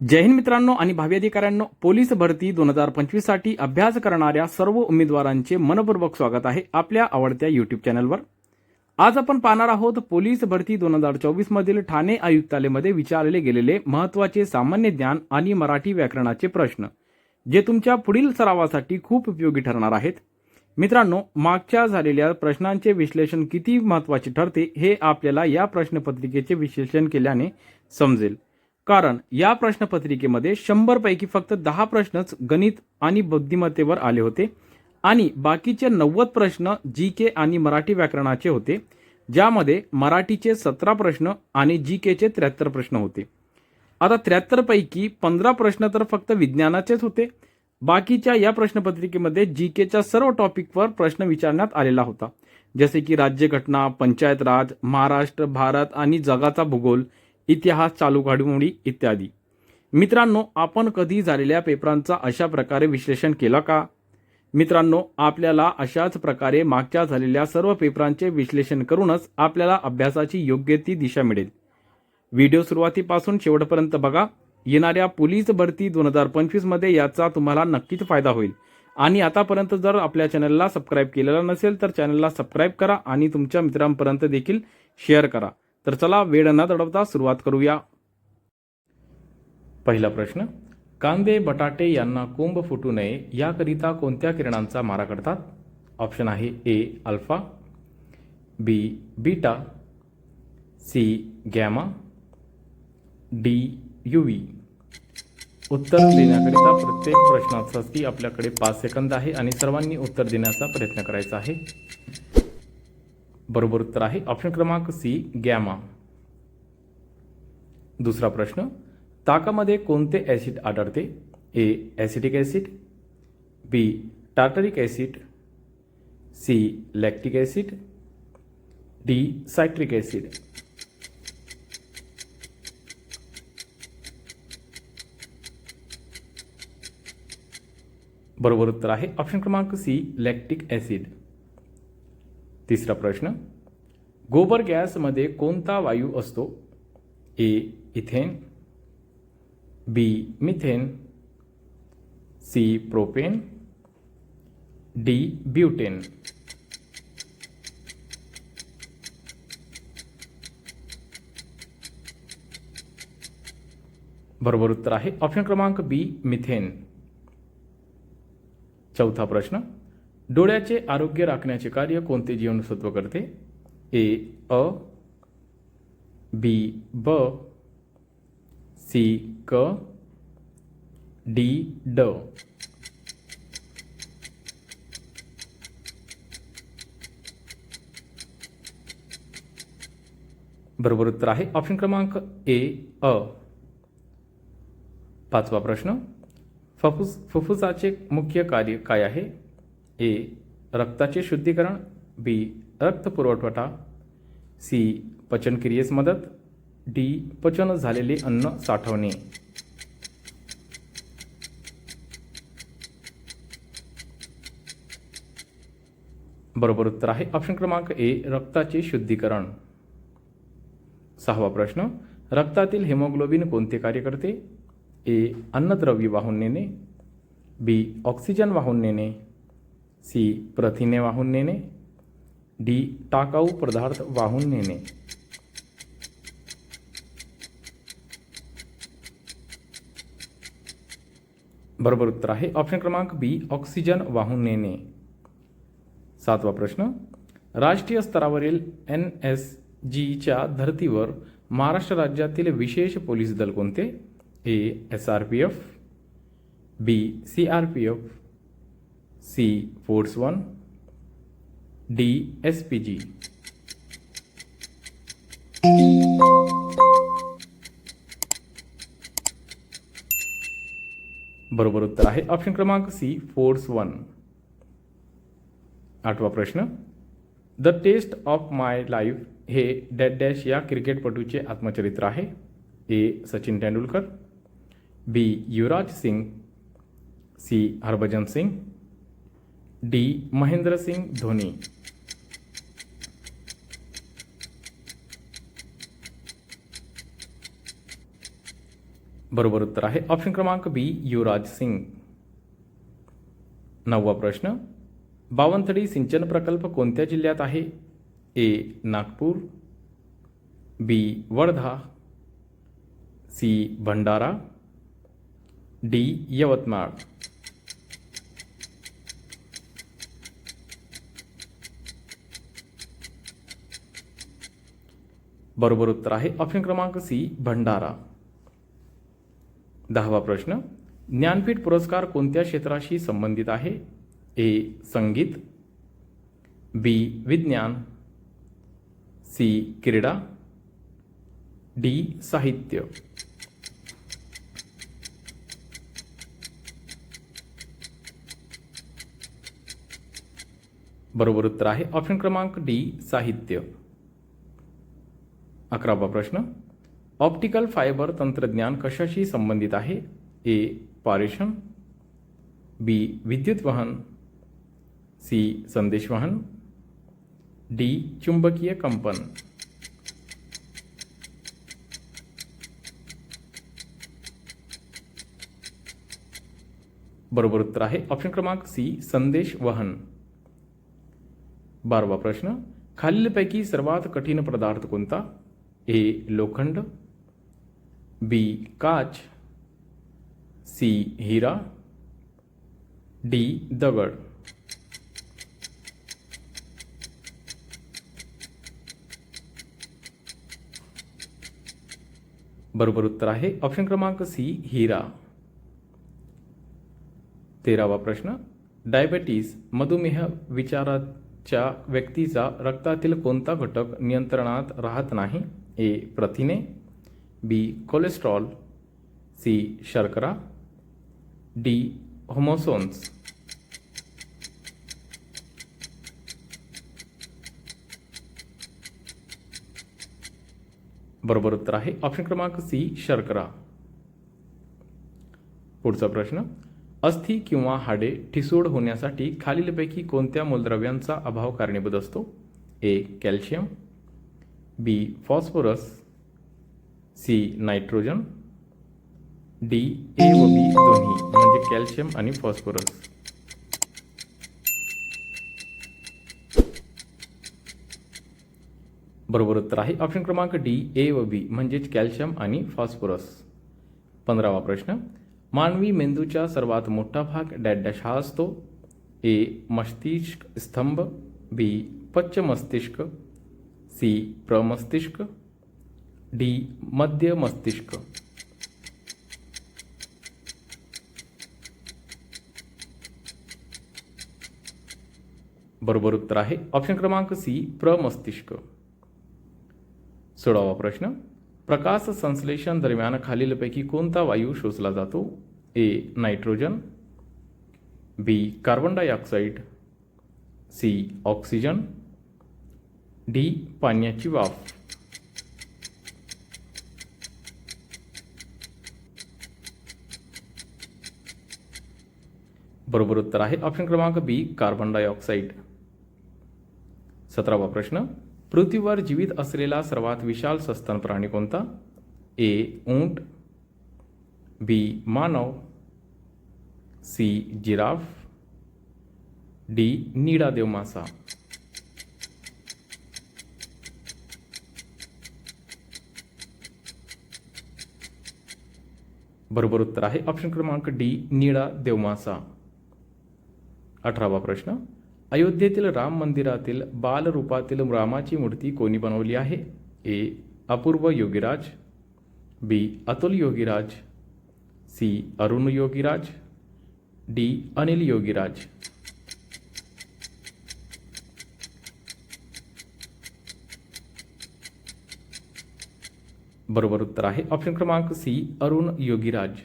जय हिंद मित्रांनो आणि भावी अधिकाऱ्यांनो, पोलीस भरती 2025 साठी अभ्यास करणाऱ्या सर्व उमेदवारांचे मनपूर्वक स्वागत आहे आपल्या आवडत्या युट्यूब चॅनलवर। आज आपण पाहणार आहोत पोलीस भरती 2024 मधील ठाणे आयुक्तालयामध्ये विचारले गेलेले महत्त्वाचे सामान्य ज्ञान आणि मराठी व्याकरणाचे प्रश्न, जे तुमच्या पुढील सरावासाठी खूप उपयोगी ठरणार आहेत। मित्रांनो, मागच्या झालेल्या प्रश्नांचे विश्लेषण किती महत्त्वाचे ठरते हे आपल्याला या प्रश्नपत्रिकेचे विश्लेषण केल्याने समजेल। कारण या प्रश्नपत्रिकेमध्ये 100 पैकी फक्त 10 प्रश्नच गणित आणि बुद्धिमत्तेवर आले होते आणि बाकीचे 90 प्रश्न जीके आणि मराठी व्याकरणाचे होते, ज्यामध्ये मराठीचे 17 प्रश्न आणि जीकेचे 73 प्रश्न होते। आता 73 पैकी 15 प्रश्न तर फक्त विज्ञानाचेच होते। बाकीच्या या प्रश्नपत्रिकेमध्ये जीकेच्या सर्व टॉपिकवर प्रश्न विचारण्यात आलेला होता, जसे की राज्यघटना, पंचायत राज, महाराष्ट्र, भारत आणि जगाचा भूगोल, इतिहास, चालू घडामोडी इत्यादी। मित्रांनो, आपण कधी झालेल्या पेपरांचा अशा प्रकारे विश्लेषण केलं का? मित्रांनो, आपल्याला अशाच प्रकारे मागच्या झालेल्या सर्व पेपरांचे विश्लेषण करूनच आपल्याला अभ्यासाची योग्य ती दिशा मिळेल। व्हिडिओ सुरुवातीपासून शेवटपर्यंत बघा। येणाऱ्या पोलीस भरती 2025 मध्ये याचा तुम्हाला नक्कीच फायदा होईल। आणि आतापर्यंत जर आपल्या चॅनलला सबस्क्राईब केलेला नसेल तर चॅनलला सबस्क्राईब करा आणि तुमच्या मित्रांपर्यंत देखील शेअर करा। तर चला, वेळ न दडवता सुरुवात करूया। पहिला प्रश्न, कांदे बटाटे यांना कोंब फुटू नये याकरिता कोणत्या किरणांचा मारा करतात? ऑप्शन आहे A alpha, B beta, C gamma, D UV. उत्तर देण्याकरिता प्रत्येक प्रश्नासाठी आपल्याकडे 5 सेकंद आहे आणि सर्वांनी उत्तर देण्याचा प्रयत्न करायचा आहे। बरोबर उत्तर आहे ऑप्शन क्रमांक सी गॅमा। दुसरा प्रश्न, ताकामध्ये कोणते ॲसिड आढळते? A acetic acid, B tartaric acid, C lactic acid, D citric acid. बरोबर उत्तर आहे ऑप्शन क्रमांक सी लॅक्टिक ॲसिड। तिसरा प्रश्न, गोबर गॅसमध्ये कोणता वायू असतो? A ethane, B methane, C propane, D butane. बरोबर उत्तर आहे ऑप्शन क्रमांक बी मिथेन। चौथा प्रश्न, डोळ्याचे आरोग्य राखण्याचे कार्य कोणते जीवनसत्व करते? ए अ, बी ब, सी क, डी ड। बरोबर उत्तर आहे ऑप्शन क्रमांक ए अ। पाचवा प्रश्न, फुफ्फुसाचे मुख्य कार्य काय आहे? ए रक्ताचे शुद्धीकरण, बी रक्त पुरवठा, सी पचनक्रियेस मदत, डी पचन झालेले अन्न साठवणे। बरोबर उत्तर आहे ऑप्शन क्रमांक ए रक्ताचे शुद्धीकरण। सहावा प्रश्न, रक्तातील हेमोग्लोबिन कोणते कार्य करते? ए अन्नद्रव्य वाहून नेणे, बी ऑक्सिजन वाहून नेणे, सी प्रथिने वाहून नेणे, डी टाकाऊ पदार्थ वाहून नेणे। बरोबर उत्तर आहे ऑप्शन क्रमांक बी ऑक्सिजन वाहून नेणे। सातवा प्रश्न, राष्ट्रीय स्तरावरील NSGच्या धर्तीवर महाराष्ट्र राज्यातील विशेष पोलीस दल कोणते? A SRPF, B CRPF, C force 1, D SPG। बरोबर उत्तर आहे ऑप्शन क्रमांक सी फोर्स 1। आठवा प्रश्न, the test of my life हे डॅश डॅश या क्रिकेटपटूचे आत्मचरित्र आहे? A Sachin Tendulkar, B Yuvraj Singh, C Harbhajan Singh, D Mahendra Singh Dhoni. बरोबर उत्तर आहे ऑप्शन क्रमांक बी युवराज सिंग. 9वा प्रश्न, बावनथडी सिंचन प्रकल्प कोणत्या जिल्ह्यात आहे? ए नागपूर, बी वर्धा, सी भंडारा, डी यवतमाळ. बरोबर उत्तर आहे ऑप्शन क्रमांक सी भंडारा. 10वा प्रश्न, ज्ञानपीठ पुरस्कार कोणत्या क्षेत्राशी संबंधित आहे? ए संगीत, बी विज्ञान, सी क्रीडा, डी साहित्य. बरोबर उत्तर आहे ऑप्शन क्रमांक डी साहित्य. 11वा प्रश्न, ऑप्टिकल फायबर तंत्रज्ञान कशाशी संबंधित आहे? ए पारेषण, बी विद्युत वहन, सी संदेश वहन, डी चुंबकीय कंपन. बरोबर उत्तर आहे ऑप्शन क्रमांक सी संदेश वहन. 12वा प्रश्न, खालीलपैकी सर्वात कठीण पदार्थ कोणता? ए लोखंड, बी काच, सी हिरा, डी दगड. बरोबर उत्तर आहे ऑप्शन क्रमांक सी हिरा. 13वा प्रश्न, डायबिटीज मधुमेह विचाराच्या व्यक्तीचा रक्तातील कोणता घटक नियंत्रणात राहत नाही? ए प्रथिने, बी कोलेस्ट्रॉल, सी शर्करा, डी होमोसोन्स. बरोबर उत्तर आहे ऑप्शन क्रमांक सी शर्करा. पुढचा प्रश्न, अस्थि किंवा हाडे ठिसूळ होण्यासाठी खालीलपैकी कोणत्या मूलद्रव्यांचा अभाव कारणीभूत असतो? A calcium, B phosphorus, C nitrogen, D A व बी दोन्ही म्हणजे कॅल्शियम आणि फॉस्फरस. बरोबर उत्तर आहे ऑप्शन क्रमांक डी ए व बी म्हणजेच कॅल्शियम आणि फॉस्फरस. 15वा प्रश्न, मानवी मेंदूचा सर्वात मोठा भाग डॅश डॅश हा असतो? ए मस्तिष्क स्तंभ, बी पश्च मस्तिष्क, सी प्रमस्तिष्क, डी मध्य मस्तिष्क. बरोबर उत्तर आहे ऑप्शन क्रमांक सी प्रमस्तिष्क. 16वा प्रश्न, प्रकाश संश्लेषण दरम्यान खालीलपैकी कोणता वायू शोषला जातो? A nitrogen, B carbon dioxide, C oxygen, D पाण्याची वाफ. बरोबर उत्तर आहे ऑप्शन क्रमांक बी कार्बन डायऑक्साईड. 17वा प्रश्न, पृथ्वीवर जीवित असलेला सर्वात विशाल सस्तन प्राणी कोणता? ए ऊंट, बी मानव, सी जिराफ, डी नीळादेव मासा. बरोबर उत्तर आहे ऑप्शन क्रमांक डी नीळादेव मासा. 18वा प्रश्न, अयोध्येतील राम मंदिरातील बालरूपातील रामाची मूर्ती कोणी बनवली आहे? ए अपूर्व योगीराज, बी अतुल योगीराज, सी अरुण योगीराज, डी अनिल योगीराज. बरोबर उत्तर आहे ऑप्शन क्रमांक सी अरुण योगीराज.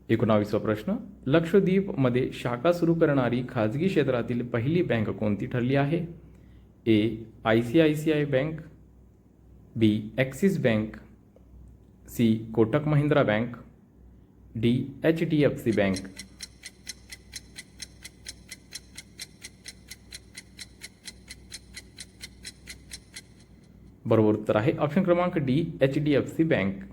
19वा प्रश्न, लक्षद्वीपमध्ये शाखा सुरू करणारी खाजगी क्षेत्रातील पहिली बँक कोणती ठरली आहे? A ICICI bank, B axis bank, C Kotak Mahindra bank, D HDFC bank. बरोबर उत्तर आहे ऑप्शन क्रमांक डी HDFC बँक.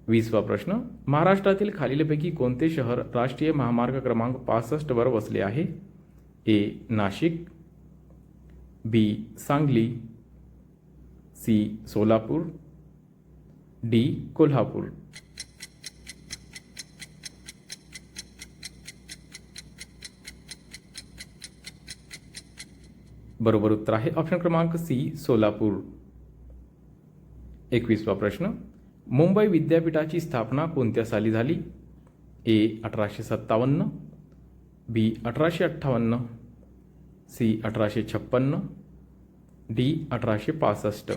20वा प्रश्न, महाराष्ट्रातील खालीलपैकी कोणते शहर राष्ट्रीय महामार्ग क्रमांक 65 वर वसले आहे? ए. नाशिक, बी. सांगली, सी. सोलापूर, डी. कोल्हापूर. बरोबर उत्तर आहे ऑप्शन क्रमांक सी. सोलापूर. 21वा प्रश्न, मुंबई विद्यापीठाची स्थापना कोणत्या साली झाली? ए. 1857, बी. 1858, सी. 1856, डी. 1865.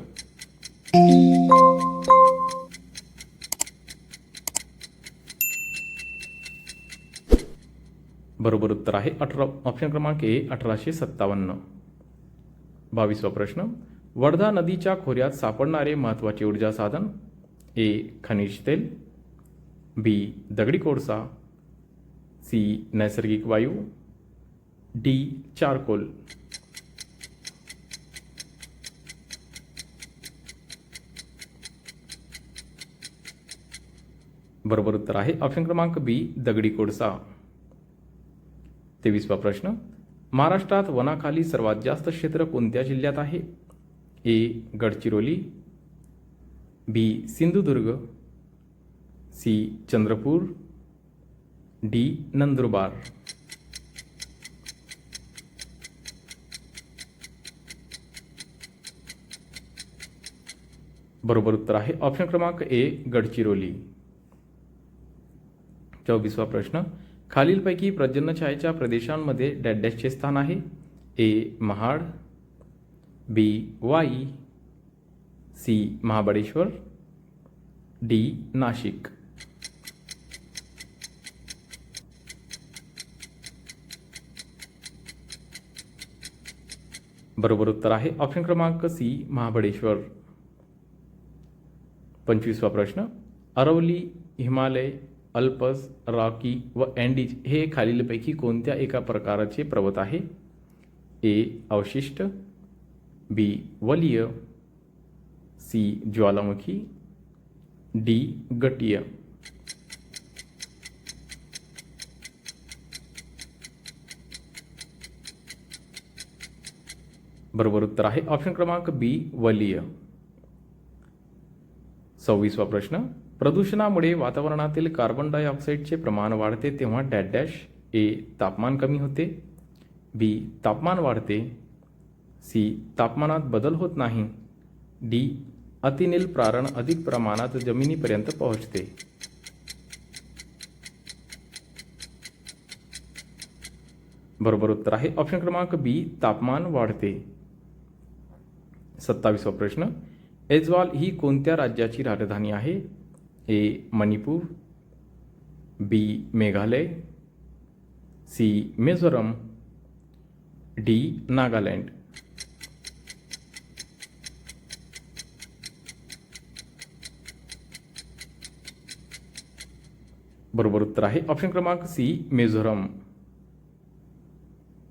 बरोबर उत्तर आहे ऑप्शन क्रमांक ए. 1857. 22वा प्रश्न, वर्धा नदीच्या खोऱ्यात सापडणारे महत्त्वाचे ऊर्जा साधन? ए. खनिज तेल, बी. दगडी कोळसा, सी. नैसर्गिक वायू, डी. चारकोल. बरोबर उत्तर आहे ऑप्शन क्रमांक बी. दगडी कोळसा. 23वा प्रश्न, महाराष्ट्रात वनाखाली सर्वात जास्त क्षेत्र कोणत्या जिल्ह्यात आहे? ए. गडचिरोली, बी. सिंधुदुर्ग, सी. चंद्रपूर, डी. नंदुरबार. बरोबर उत्तर आहे ऑप्शन क्रमांक ए. गडचिरोली. 24वा प्रश्न, खालीलपैकी पर्जन्यछायेच्या प्रदेशांमध्ये डॅशचे स्थान आहे? ए. महाड, बी. वाई, सी. महाबळेश्वर, डी. नाशिक. बरोबर उत्तर आहे ऑप्शन क्रमांक सी. महाबळेश्वर. 25वा प्रश्न, अरवली, हिमालय, अल्पस, रॉकी व अँडीज हे खालीलपैकी कोणत्या एका प्रकाराचे पर्वत आहे? ए. अवशिष्ट, बी. वलीय, सी. ज्वालामुखी, डी. गटीय. बरोबर उत्तर आहे ऑप्शन क्रमांक बी. वलीय. 26वा प्रश्न, प्रदूषणामुळे वातावरणातील कार्बन डायऑक्साईडचे प्रमाण वाढते तेव्हा डॅश. ए. तापमान कमी होते, बी. तापमान वाढते, सी. तापमानात बदल होत नाही, डी. अतिनील प्रारण अधिक प्रमाणात जमिनीपर्यंत पोहोचते. बरोबर उत्तर आहे ऑप्शन क्रमांक बी. तापमान वाढते. 27वा प्रश्न, ऐजवाल ही कोणत्या राज्याची राजधानी आहे? ए. मणिपूर, बी. मेघालय, सी. मिझोरम, डी. नागालँड. बरोबर उत्तर आहे ऑप्शन क्रमांक सी. मिझोरम.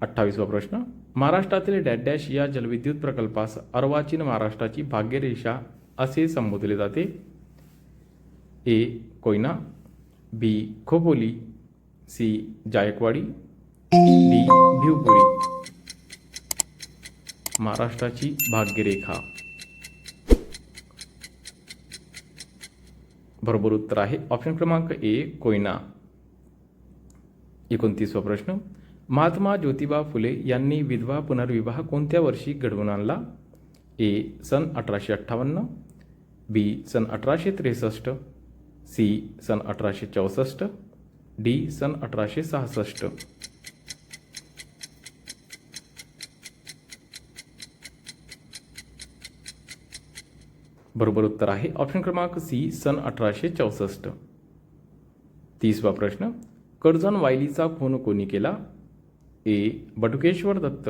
28वा प्रश्न, महाराष्ट्रातील डॅश या जलविद्युत प्रकल्पास अर्वाचीन महाराष्ट्राची भाग्यरेषा असे संबोधले जाते? ए. कोयना, बी. खोपोली, सी. जायकवाडी, डी. भिवपुरी. महाराष्ट्राची भाग्यरेखा. बरोबर उत्तर आहे ऑप्शन क्रमांक ए. कोयना. 29वा प्रश्न, महात्मा ज्योतिबा फुले यांनी विधवा पुनर्विवाह कोणत्या वर्षी घडवून आणला? ए. सन 1858, बी. सन 1863, सी. सन 1864, डी. सन 1866. बरोबर उत्तर आहे ऑप्शन क्रमांक सी. सन 1864. 30वा प्रश्न, कर्जन वायलीचा खून कोणी केला? ए. बटुकेश्वर दत्त,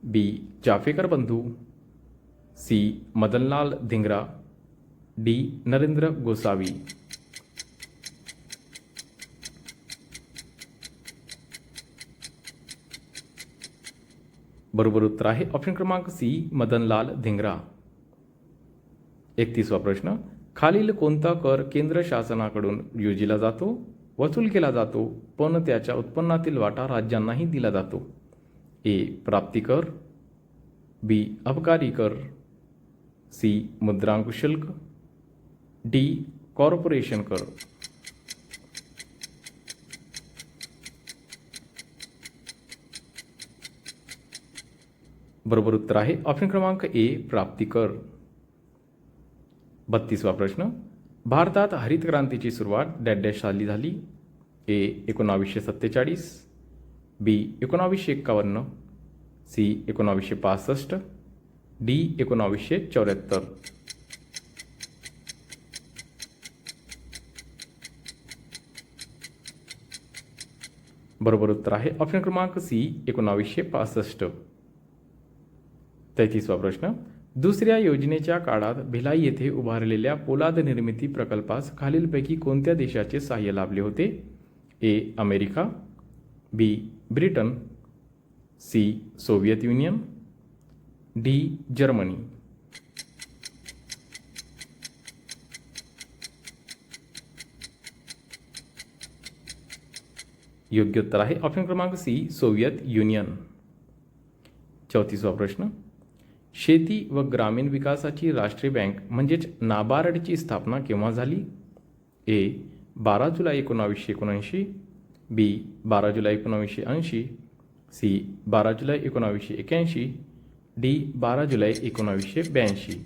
बी. चाफेकर बंधू, सी. मदनलाल धिंगरा, डी. नरेंद्र गोसावी. बरोबर उत्तर आहे ऑप्शन क्रमांक सी. मदनलाल धिंगरा. 31वा प्रश्न, खालील कोणता कर केंद्र शासनाकडून योजिला जातो, वसूल केला जातो, पण त्याच्या उत्पन्नातील वाटा राज्यांनाही दिला जातो? ए. प्राप्ती कर, बी. अबकारी कर, सी. मुद्रांक शुल्क, डी. कॉर्पोरेशन कर. बरोबर उत्तर आहे ऑप्शन क्रमांक ए. प्राप्ती कर. 32वा प्रश्न. भारतात हरित क्रांतीची सुरुवात डॅश साली झाली? ए. 1947, बी. 1951, सी. 1965, डी. 1974. बरोबर उत्तर आहे ऑप्शन क्रमांक सी. 1965. 33वा प्रश्न. दुसऱ्या योजनेच्या काळात भिलाई येथे उभारलेल्या पोलाद निर्मिती प्रकल्पास खालीलपैकी कोणत्या देशाचे सहाय्य लाभले होते? A. America, B. Britain, C. Soviet Union, D. Germany. योग्य उत्तर आहे ऑप्शन क्रमांक सी. Soviet union. 34वा प्रश्न. शेती व ग्रामीण विकासाची राष्ट्रीय बँक म्हणजेच नाबार्डची स्थापना केव्हा झाली? ए. 12 जुलै 1979, बी. 12 जुलै 1980, सी. 12 जुलै 1981, डी. 12 जुलै 1982.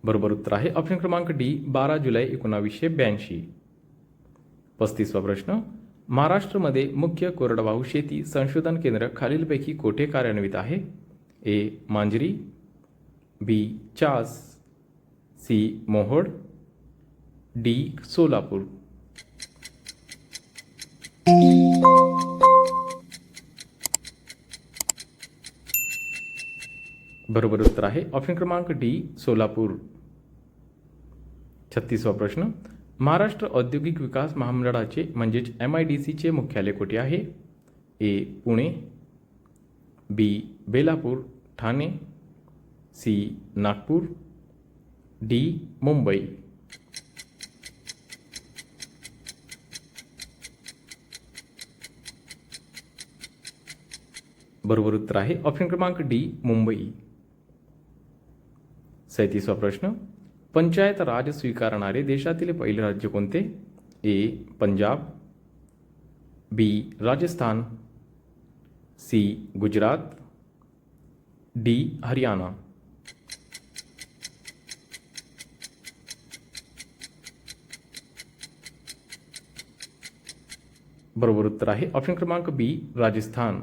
बरोबर उत्तर आहे ऑप्शन क्रमांक डी. 12 जुलै 1982. 35वा प्रश्न. महाराष्ट्रामध्ये मुख्य कोरडवाहू शेती संशोधन केंद्र खालीलपैकी कोठे कार्यान्वित आहे? ए. मांजरी, बी. चास, सी. मोहोड, डी. सोलापूर. बरोबर उत्तर आहे ऑप्शन क्रमांक डी. सोलापूर. 36वा प्रश्न. महाराष्ट्र औद्योगिक विकास महामंडळाचे म्हणजेच MIDCचे मुख्यालय कुठे आहे? ए. पुणे, बी. बेलापूर ठाणे, सी. नागपूर, डी. मुंबई. बरोबर उत्तर आहे ऑप्शन क्रमांक डी. मुंबई. 37वा प्रश्न. पंचायत राज स्वीकारणारे देशातील पहिले राज्य कोणते? ए. पंजाब, बी. राजस्थान, सी. गुजरात, डी. हरियाणा. बरोबर उत्तर आहे ऑप्शन क्रमांक बी. राजस्थान.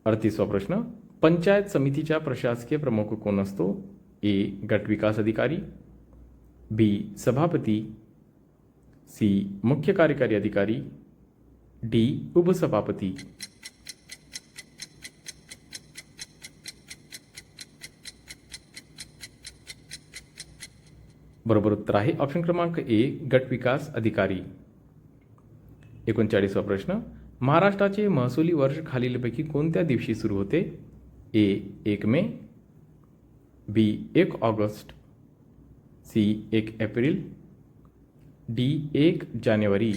38वा प्रश्न. पंचायत समितीच्या प्रशासकीय प्रमुख कोण असतो? ए. गट विकास अधिकारी, बी. सभापती, सी. मुख्य कार्यकारी अधिकारी, डी. उपसभापती. बरोबर उत्तर आहे ऑप्शन क्रमांक ए. गट विकास अधिकारी. 39वा प्रश्न. महाराष्ट्राचे महसुली वर्ष खालीलपैकी कोणत्या दिवशी सुरू होते? ए. 1 मे, बी. 1 ऑगस्ट, सी. 1 April, D. 1 जानेवारी.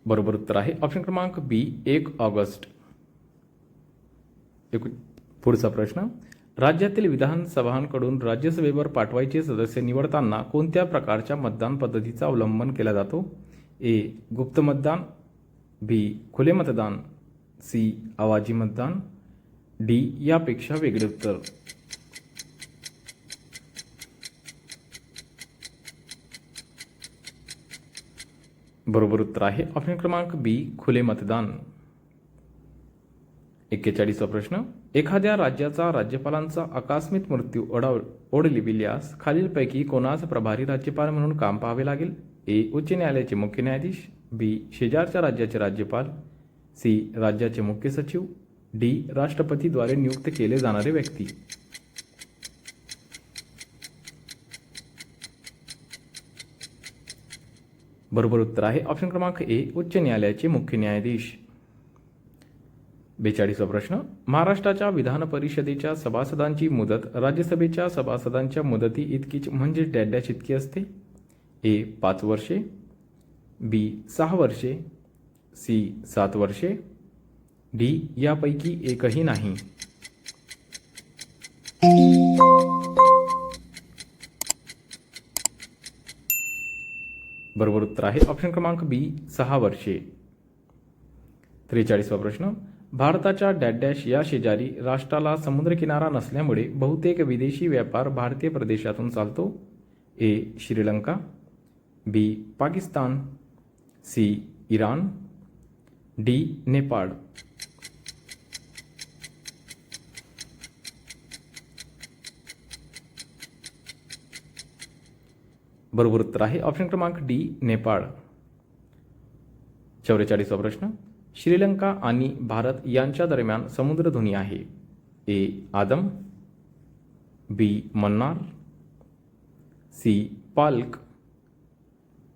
बरोबर उत्तर आहे ऑप्शन क्रमांक बी. 1 ऑगस्ट. पुढचा प्रश्न. राज्यातील विधानसभांकडून राज्यसभेवर पाठवायचे सदस्य निवडताना कोणत्या प्रकारच्या मतदान पद्धतीचा अवलंबन केला जातो? ए. गुप्त मतदान, बी. खुले मतदान, सी. आवाजी मतदान, डी. यापेक्षा वेगळे उत्तर. बरोबर उत्तर आहे ऑप्शन क्रमांक बी. खुले मतदान. 41वा प्रश्न. एखाद्या राज्याचा राज्यपालांचा आकस्मिक मृत्यू ओढविल्यास खालीलपैकी कोणास प्रभारी राज्यपाल म्हणून काम पाहावे लागेल? ए. उच्च न्यायालयाचे मुख्य न्यायाधीश, बी. शेजारच्या राज्याचे राज्यपाल, सी. राज्याचे मुख्य सचिव, डी. राष्ट्रपतीद्वारे नियुक्त केले जाणारे व्यक्ती. बरोबर उत्तर आहे ऑप्शन क्रमांक ए उच्च न्यायालयाचे मुख्य न्यायाधीश. 42वा प्रश्न. महाराष्ट्राच्या विधान परिषदेच्या सभासदांची मुदत राज्यसभेच्या सभासदांच्या मुदती इतकीच म्हणजे डॅश इतकी असते. ए 5 वर्षे, बी 6 वर्षे, सी 7 वर्षे, डी यापैकी एकही नाही. बरोबर उत्तर आहे ऑप्शन क्रमांक बी 6 वर्षे. 43वा प्रश्न. भारताच्या डॅश या शेजारी राष्ट्राला समुद्रकिनारा नसल्यामुळे बहुतेक विदेशी व्यापार भारतीय प्रदेशातून चालतो. A Sri Lanka, B Pakistan, C Iran, D Nepal. बरोबर उत्तर आहे ऑप्शन क्रमांक डी नेपाळ. 44वा प्रश्न. श्रीलंका आणि भारत यांच्या दरम्यान समुद्रधुनी आहे. A Adam, B Mannar, C Palk,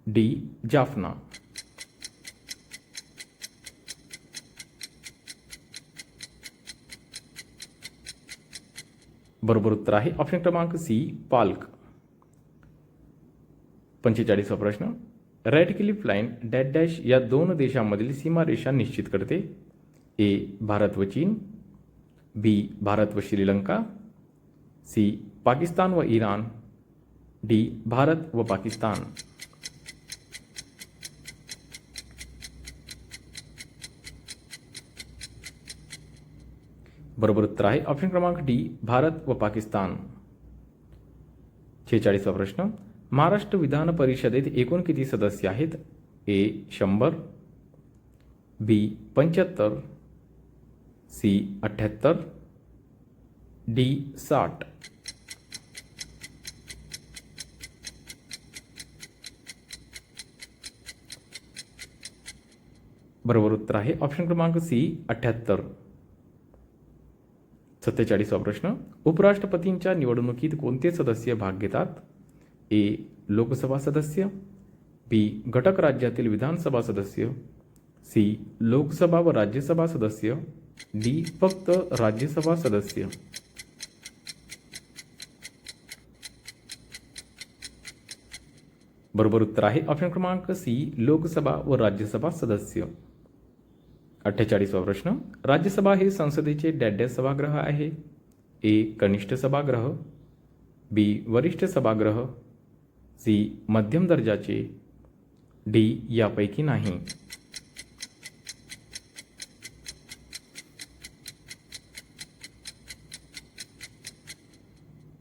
D Jaffna. बरोबर उत्तर आहे ऑप्शन क्रमांक सी पाल्क. 45वा प्रश्न. रेड क्लिफ लाईन डॅश या दोन देशांमधील सीमारेषा निश्चित करते. ए भारत व चीन, बी भारत व श्रीलंका, सी पाकिस्तान व इराण, डी भारत व पाकिस्तान. बरोबर उत्तर आहे ऑप्शन क्रमांक डी भारत व पाकिस्तान. 46वा प्रश्न. महाराष्ट्र विधान परिषदेत एकूण किती सदस्य आहेत. ए 100, बी 75, सी 78, डी 60. बरोबर उत्तर आहे ऑप्शन क्रमांक सी 78. 47वा प्रश्न. उपराष्ट्रपतींच्या निवडणुकीत कोणते सदस्य भाग घेतात. ए लोकसभा सदस्य, बी घटक राज्यातील विधानसभा सदस्य, सी लोकसभा व राज्यसभा सदस्य, डी फक्त राज्यसभा सदस्य. बरोबर उत्तर आहे ऑप्शन क्रमांक सी लोकसभा व राज्यसभा सदस्य. 48वा प्रश्न. राज्यसभा हे संसदेचे डॅश सभागृह आहे. ए कनिष्ठ सभागृह, बी वरिष्ठ सभागृह, सी मध्यम दर्जाचे, डी यापैकी नाही.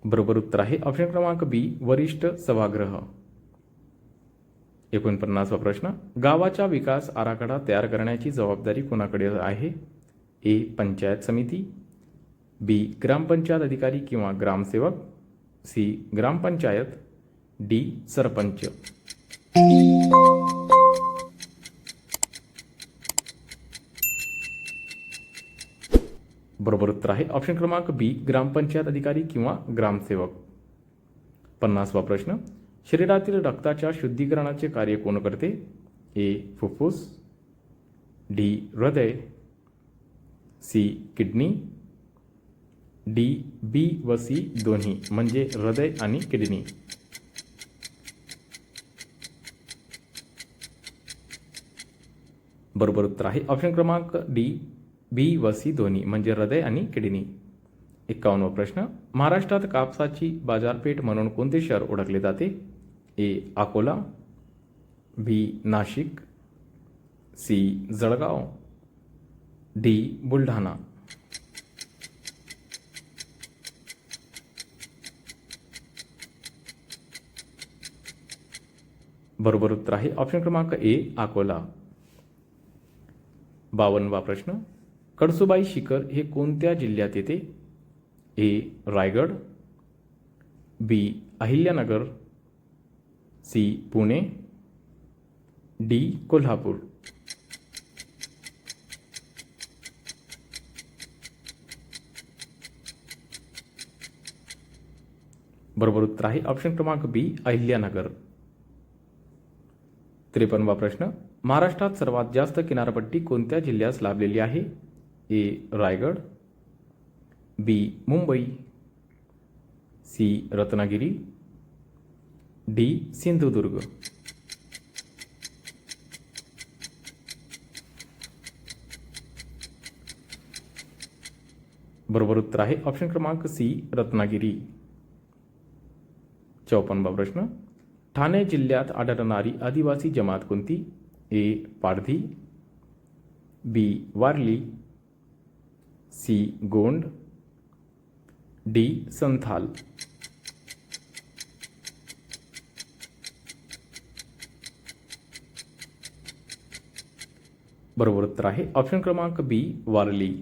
बरोबर उत्तर आहे ऑप्शन क्रमांक बी वरिष्ठ सभागृह. 49वा प्रश्न. गावाचा विकास आराखडा तयार करण्याची जबाबदारी कोणाकडे आहे. ए पंचायत समिती, बी ग्रामपंचायत अधिकारी किंवा ग्रामसेवक, सी ग्रामपंचायत, डी सरपंच. बरोबर उत्तर आहे ऑप्शन क्रमांक बी ग्रामपंचायत अधिकारी किंवा ग्रामसेवक. 50वा प्रश्न. शरीरातील रक्ताच्या शुद्धीकरणाचे कार्य कोण करते. ए फुफ्फुस, डी हृदय, सी किडनी, डी बी व सी दोन्ही म्हणजे हृदय आणि किडनी. बरोबर उत्तर आहे ऑप्शन क्रमांक डी बी व सी दोन्ही म्हणजे हृदय आणि किडनी. 51वा प्रश्न. महाराष्ट्रात कापसाची बाजारपेठ म्हणून कोणते शहर ओळखले जाते. ए अकोला, बी नाशिक, सी जळगाव, डी बुलढाणा. बरोबर उत्तर आहे ऑप्शन क्रमांक ए अकोला. 52वा प्रश्न. कळसुबाई शिखर हे कोणत्या जिल्ह्यात येते. ए रायगड, बी अहिल्यानगर, सी पुणे, डी कोल्हापूर. बरोबर उत्तर आहे ऑप्शन क्रमांक बी अहिल्यानगर. 53वा प्रश्न, महाराष्ट्रात सर्वात जास्त किनारपट्टी कोणत्या जिल्ह्यास लाभलेली आहे? ए. रायगड, बी. मुंबई, सी. रत्नागिरी, डी. सिंधुदुर्ग. बरोबर उत्तर आहे ऑप्शन क्रमांक सी, रत्नागिरी. 54वा प्रश्न, ठाणे जिल्ह्यात आढळणारी आदिवासी जमात कोणती? ए. पारधी, बी. वारली, सी. गोंड, डी. संथाल. बरोबर उत्तर आहे ऑप्शन क्रमांक बी, वारली.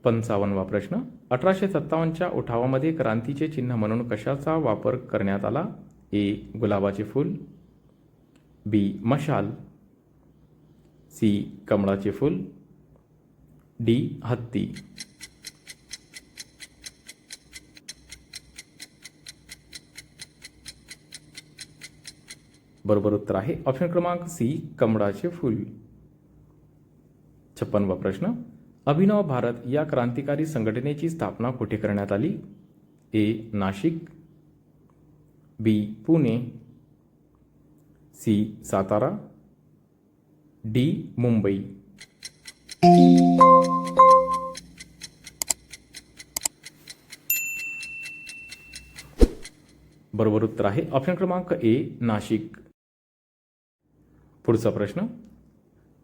55वा प्रश्न, 1857च्या उठावामध्ये क्रांतीचे चिन्ह म्हणून कशाचा वापर करण्यात आला? ए. गुलाबाचे फूल, बी. मशाल, सी. कमळाचे फूल, डी. हत्ती. बरोबर उत्तर आहे ऑप्शन क्रमांक सी, कमळाचे फूल. 56वा प्रश्न, अभिनव भारत या क्रांतिकारी संघटनेची स्थापना कुठे करण्यात आली? ए. नाशिक, बी. पुणे, सी. सातारा, डी. मुंबई. बरोबर उत्तर आहे ऑप्शन क्रमांक ए, नाशिक. पुढचा प्रश्न,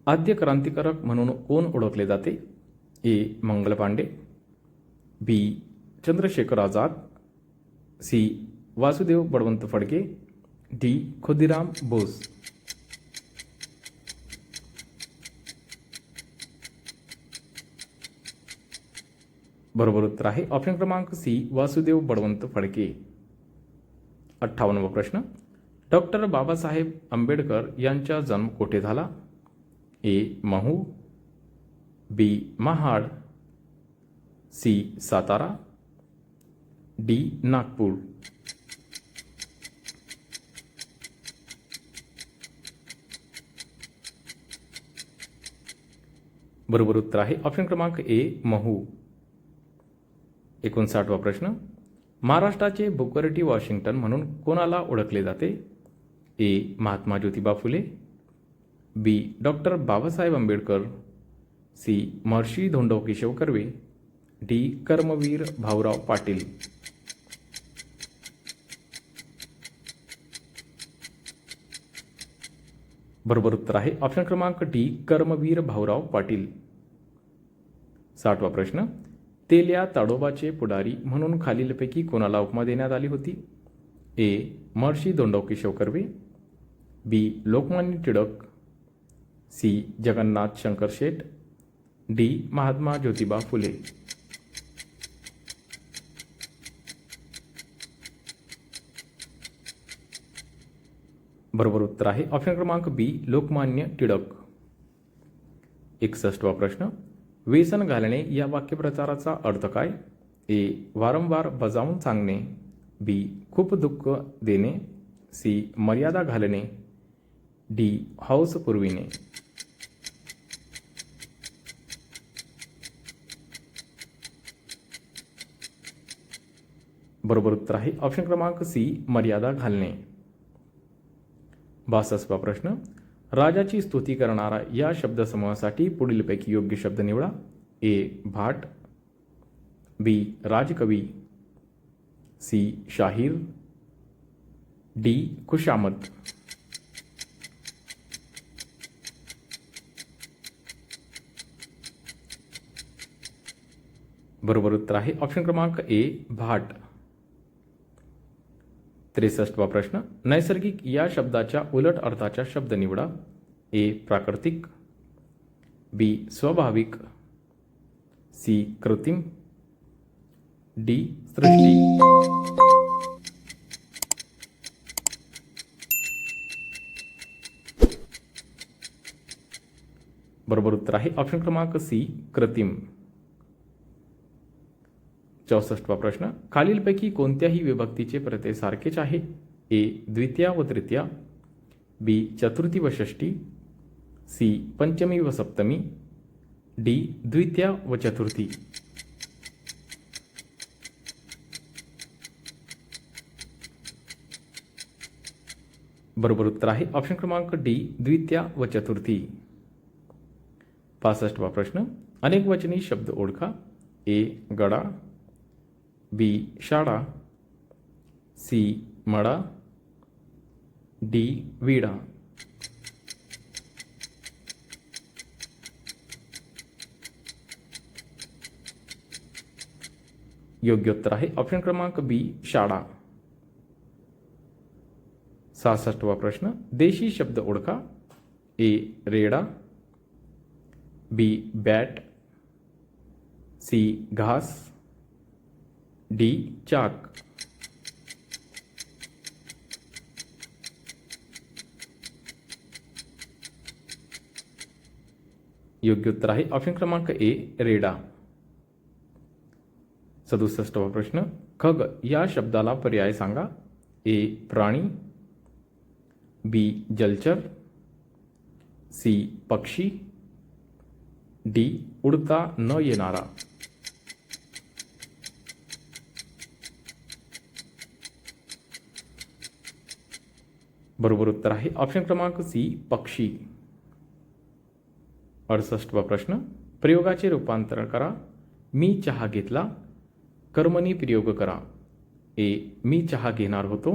आद्य क्रांतिकारक म्हणून कोण ओळखले जाते? ए. मंगल पांडे, बी. चंद्रशेखर आझाद, सी. वासुदेव बळवंत फडके, डी. खुदिराम बोस. बरोबर उत्तर आहे ऑप्शन क्रमांक सी, वासुदेव बळवंत फडके. 58वा प्रश्न, डॉक्टर बाबासाहेब आंबेडकर यांचा जन्म कोठे झाला? ए. महू, बी. महाड, सी. सातारा, डी. नागपूर. बरोबर उत्तर आहे ऑप्शन क्रमांक ए, महू. 59वा प्रश्न, महाराष्ट्राचे बुकर टी वॉशिंग्टन म्हणून कोणाला ओळखले जाते? A. Mahatma Jyotiba Phule, B. Doctor Babasaheb Ambedkar, C. Maharshi Dhondo Keshav Karve, D. Karmaveer Bhaurao Patil. बरोबर उत्तर आहे ऑप्शन क्रमांक डी, कर्मवीर भाऊराव पाटील. 60वा प्रश्न, तेल या ताडोबाचे पुढारी म्हणून खालीलपैकी कोणाला उपमा देण्यात आली होती? ए. महर्षी धोंडो केशव कर्वे, बी. लोकमान्य टिळक, सी. जगन्नाथ शंकर शेठ, डी. महात्मा ज्योतिबा फुले. बरोबर उत्तर आहे ऑप्शन क्रमांक बी, लोकमान्य टिळक. 61वा प्रश्न, व्यसन घालणे या वाक्यप्रचाराचा अर्थ काय? ए. वारंवार बजावून सांगणे, बी. खूप दुःख देणे, सी. मर्यादा घालणे, डी. हौस पुरविणे. बरोबर उत्तर आहे ऑप्शन क्रमांक सी, मर्यादा घालणे. 62वा प्रश्न, राजाची स्तुती करणारा या शब्दसमूहासाठी पुढीलपैकी योग्य शब्द निवडा. ए. भाट, बी. राजकवी, सी. शाहीर, डी. खुशामत. बरोबर उत्तर आहे ऑप्शन क्रमांक ए, भाट. 63वा प्रश्न, नैसर्गिक या शब्दाच्या उलट अर्थाचा शब्द निवडा. ए. प्राकृतिक, बी. स्वाभाविक, सी. कृत्रिम, डी. सृष्टी. बरोबर उत्तर आहे ऑप्शन क्रमांक सी, कृत्रिम. 64वा प्रश्न, खालीलपैकी कोणत्याही विभक्तीचे प्रत्यय सारखेच आहे? ए. द्वितीया व तृतीया, बी चतुर्थी व षष्ठी, सी पंचमी व सप्तमी, डी द्वितीया व चतुर्थी. बरोबर उत्तर आहे ऑप्शन क्रमांक डी द्वितीया व चतुर्थी. 65वा प्रश्न. अनेक वचनी शब्द ओळखा. ए गडा, बी शाळा, सी मळा, डी विडा. योग्य उत्तर आहे ऑप्शन क्रमांक बी शाळा. 66वा प्रश्न. देशी शब्द ओळखा. ए रेडा, बी बॅट, सी घास, डी चाक. योग्य उत्तर आहे ऑप्शन क्रमांक ए रेडा. 67वा प्रश्न. खग या शब्दाला पर्याय सांगा. ए प्राणी, बी जलचर, सी पक्षी, डी उडता न येणारा. बरोबर उत्तर आहे ऑप्शन क्रमांक सी पक्षी. 68वा प्रश्न. प्रयोगाचे रूपांतर करा. मी चहा घेतला. कर्मणी प्रयोग करा. ए मी चहा घेणार होतो,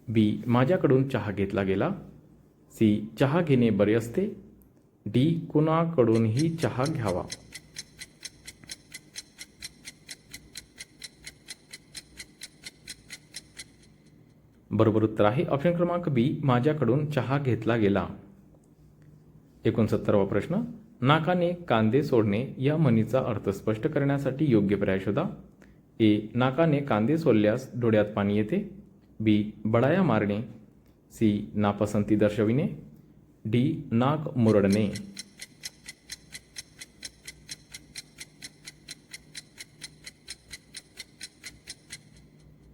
बी माझ्याकडून चहा घेतला गेला, सी चहा घेणे बरे असते, डी कुणाकडूनही चहा घ्यावा. बरोबर उत्तर आहे ऑप्शन क्रमांक बी माझ्याकडून चहा घेतला गेला. 69वा प्रश्न. नाकाने कांदे सोडणे या म्हणीचा अर्थ स्पष्ट करण्यासाठी योग्य पर्याय शोधा. ए नाकाने कांदे सोडल्यास डोळ्यात पाणी येते, बी बडाया मारणे, सी नापसंती दर्शविणे, डी नाक मुरडणे.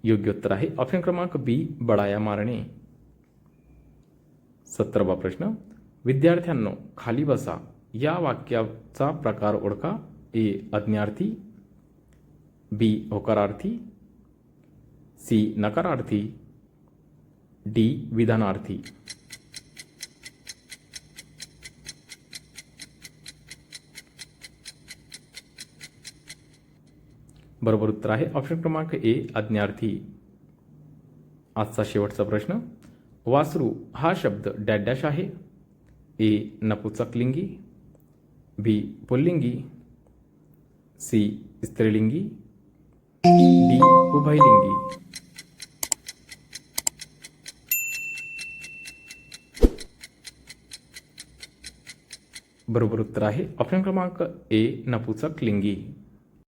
योग्य उत्तर आहे ऑप्शन क्रमांक बी बडाया मारणे. 70वा प्रश्न. विद्यार्थ्यांनो खाली बसा या वाक्याचा प्रकार ओळखा. ए आज्ञार्थी, बी होकारार्थी, सी नकारार्थी, डी विधानार्थी. बरोबर उत्तर आहे ऑप्शन क्रमांक ए आज्ञार्थी. आजचा शेवटचा प्रश्न. वासरू हा शब्द डॅश डॅश आहे. ए नपुंसकलिंगी, बी पुल्लिंगी, सी स्त्रीलिंगी, डी उभयलिंगी. बरोबर उत्तर आहे ऑप्शन क्रमांक ए नपुंसकलिंगी.